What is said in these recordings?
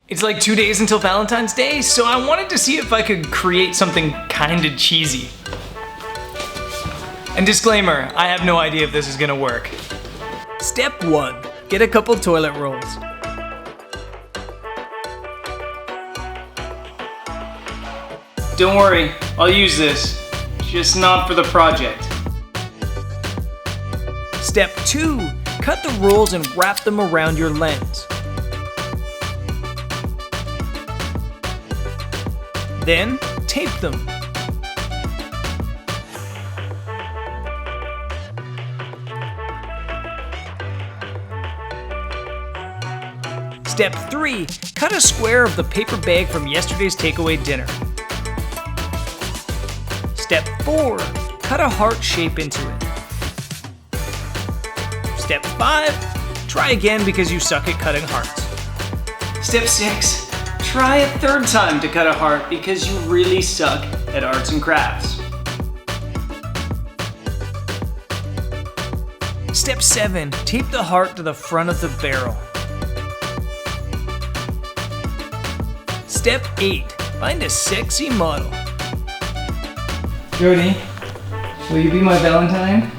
It's like 2 days until Valentine's Day, so I wanted to see if I could create something kinda cheesy. And disclaimer, I have no idea if this is gonna work. Step 1, get a couple toilet rolls. Don't worry, I'll use this, just not for the project. Step 2, cut the rolls and wrap them around your lens. Then, tape them. Step 3, cut a square of the paper bag from yesterday's takeaway dinner. Step 4, cut a heart shape into it. Step 5, try again because you suck at cutting hearts. Step 6, try a third time to cut a heart because you really suck at arts and crafts. Step 7, tape the heart to the front of the barrel. Step 8, find a sexy model. Jody, will you be my Valentine?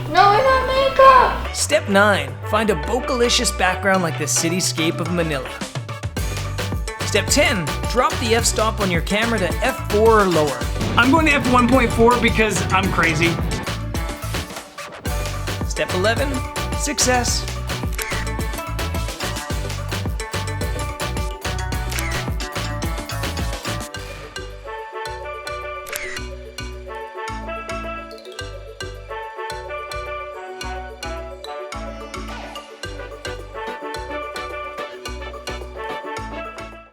No, I got makeup! Step 9, find a Bokalicious background like the cityscape of Manila. Step 10, drop the f-stop on your camera to f4 or lower. I'm going to f1.4 because I'm crazy. Step 11, success.